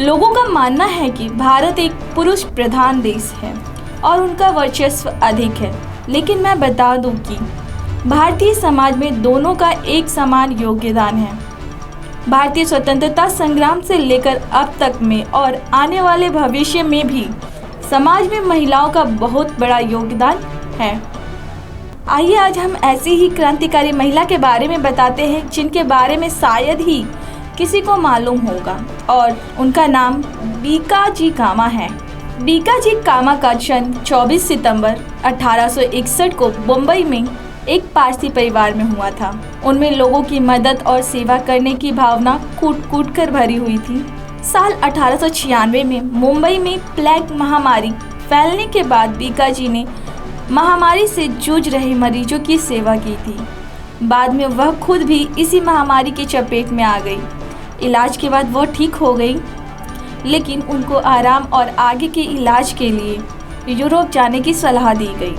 लोगों का मानना है कि भारत एक पुरुष प्रधान देश है और उनका वर्चस्व अधिक है, लेकिन मैं बता दूं कि भारतीय समाज में दोनों का एक समान योगदान है। भारतीय स्वतंत्रता संग्राम से लेकर अब तक में और आने वाले भविष्य में भी समाज में महिलाओं का बहुत बड़ा योगदान है। आइए आज हम ऐसी ही क्रांतिकारी महिला के बारे में बताते हैं जिनके बारे में शायद ही किसी को मालूम होगा, और उनका नाम बीकाजी कामा है। बीकाजी कामा का जन्म 24 सितंबर 1861 को मुंबई में एक पारसी परिवार में हुआ था। उनमें लोगों की मदद और सेवा करने की भावना कूट कूट कर भरी हुई थी। साल 1896 में मुंबई में प्लेग महामारी फैलने के बाद बीकाजी ने महामारी से जूझ रहे मरीजों की सेवा की थी। बाद में वह खुद भी इसी महामारी की चपेट में आ गई। इलाज के बाद वह ठीक हो गई, लेकिन उनको आराम और आगे के इलाज के लिए यूरोप जाने की सलाह दी गई।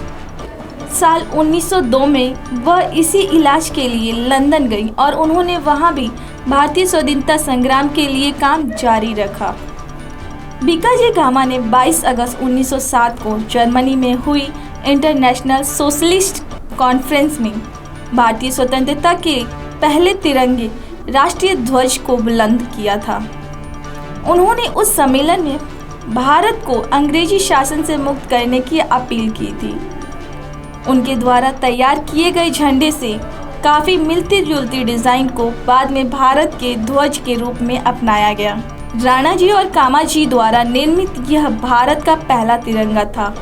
साल 1902 में वह इसी इलाज के लिए लंदन गई और उन्होंने वहां भी भारतीय स्वतंत्रता संग्राम के लिए काम जारी रखा। बीकाजी कामा ने 22 अगस्त 1907 को जर्मनी में हुई इंटरनेशनल सोशलिस्ट कॉन्फ्रेंस में भारतीय स्वतंत्रता के पहले तिरंगे राष्ट्रीय ध्वज को बुलंद किया था। उन्होंने उस सम्मेलन में भारत को अंग्रेजी शासन से मुक्त करने की अपील की थी। उनके द्वारा तैयार किए गए झंडे से काफ़ी मिलती जुलती डिज़ाइन को बाद में भारत के ध्वज के रूप में अपनाया गया। राणा जी और कामा जी द्वारा निर्मित यह भारत का पहला तिरंगा था।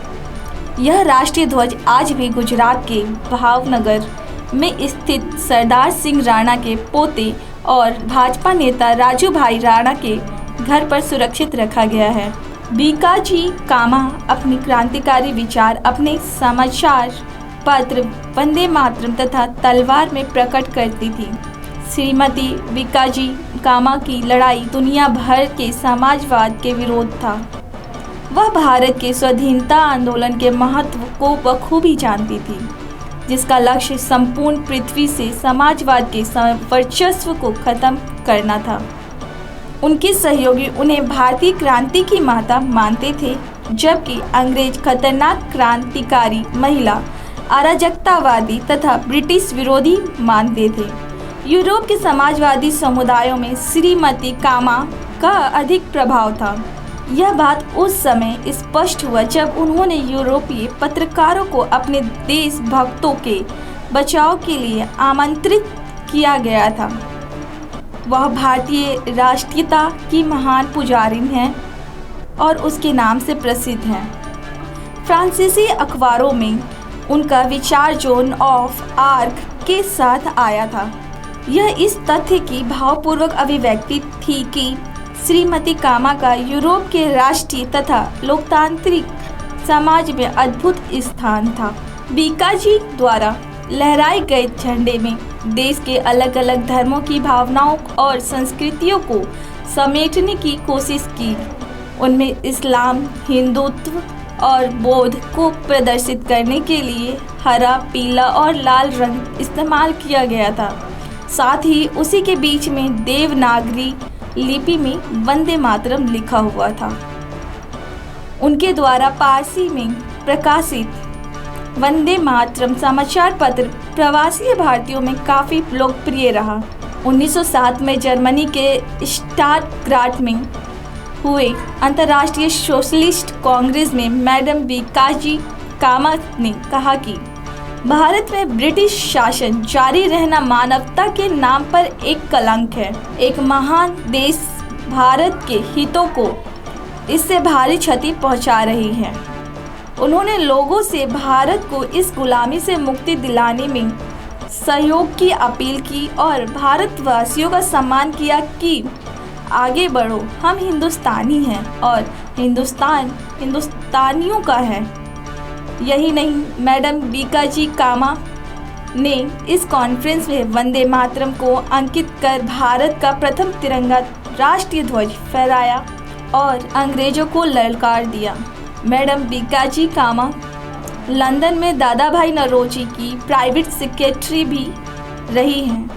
यह राष्ट्रीय ध्वज आज भी गुजरात के भावनगर में स्थित सरदार सिंह राणा के पोते और भाजपा नेता राजू भाई राणा के घर पर सुरक्षित रखा गया है। बीकाजी कामा अपनी क्रांतिकारी विचार अपने समाचार पत्र वंदे मातरम तथा तलवार में प्रकट करती थी। श्रीमती बीकाजी कामा की लड़ाई दुनिया भर के समाजवाद के विरोध था। वह भारत के स्वाधीनता आंदोलन के महत्व को बखूबी जानती थी, जिसका लक्ष्य संपूर्ण पृथ्वी से समाजवाद के वर्चस्व को खत्म करना था। उनके सहयोगी उन्हें भारतीय क्रांति की माता मानते थे, जबकि अंग्रेज खतरनाक क्रांतिकारी महिला, अराजकतावादी तथा ब्रिटिश विरोधी मानते थे। यूरोप के समाजवादी समुदायों में श्रीमती कामा का अधिक प्रभाव था। यह बात उस समय स्पष्ट हुआ जब उन्होंने यूरोपीय पत्रकारों को अपने देशभक्तों के बचाव के लिए आमंत्रित किया गया था। वह भारतीय राष्ट्रीयता की महान पुजारिन हैं और उसके नाम से प्रसिद्ध हैं। फ्रांसीसी अखबारों में उनका विचार जोन ऑफ आर्क के साथ आया था। यह इस तथ्य की भावपूर्वक अभिव्यक्ति थी कि श्रीमती कामा का यूरोप के राष्ट्रीय तथा लोकतांत्रिक समाज में अद्भुत स्थान था। बीकाजी द्वारा लहराए गए झंडे में देश के अलग अलग धर्मों की भावनाओं और संस्कृतियों को समेटने की कोशिश की। उनमें इस्लाम, हिंदुत्व और बौद्ध को प्रदर्शित करने के लिए हरा, पीला और लाल रंग इस्तेमाल किया गया था। साथ ही उसी के बीच में देवनागरी लिपि में वंदे मातरम लिखा हुआ था। उनके द्वारा पारसी में प्रकाशित वंदे मातरम समाचार पत्र प्रवासी भारतीयों में काफ़ी लोकप्रिय रहा। 1907 में जर्मनी के स्टटगार्ट में हुए अंतर्राष्ट्रीय सोशलिस्ट कांग्रेस में मैडम बीकाजी कामा ने कहा कि भारत में ब्रिटिश शासन जारी रहना मानवता के नाम पर एक कलंक है। एक महान देश भारत के हितों को इससे भारी क्षति पहुंचा रही है। उन्होंने लोगों से भारत को इस गुलामी से मुक्ति दिलाने में सहयोग की अपील की और भारतवासियों का सम्मान किया कि आगे बढ़ो, हम हिंदुस्तानी हैं और हिंदुस्तान हिंदुस्तानियों का है। यही नहीं, मैडम बीकाजी कामा ने इस कॉन्फ्रेंस में वंदे मातरम को अंकित कर भारत का प्रथम तिरंगा राष्ट्रीय ध्वज फहराया और अंग्रेजों को ललकार दिया। मैडम बीकाजी कामा लंदन में दादा भाई नौरोजी की प्राइवेट सेक्रेटरी भी रही हैं।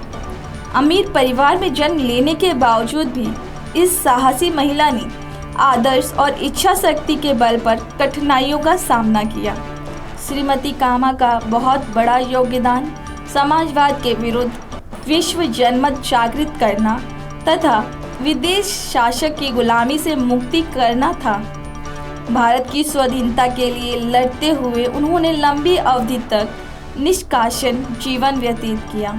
अमीर परिवार में जन्म लेने के बावजूद भी इस साहसी महिला ने आदर्श और इच्छा शक्ति के बल पर कठिनाइयों का सामना किया। श्रीमती कामा का बहुत बड़ा योगदान समाजवाद के विरुद्ध विश्व जनमत जागृत करना तथा विदेश शासक की गुलामी से मुक्ति करना था। भारत की स्वाधीनता के लिए लड़ते हुए उन्होंने लंबी अवधि तक निष्कासन जीवन व्यतीत किया।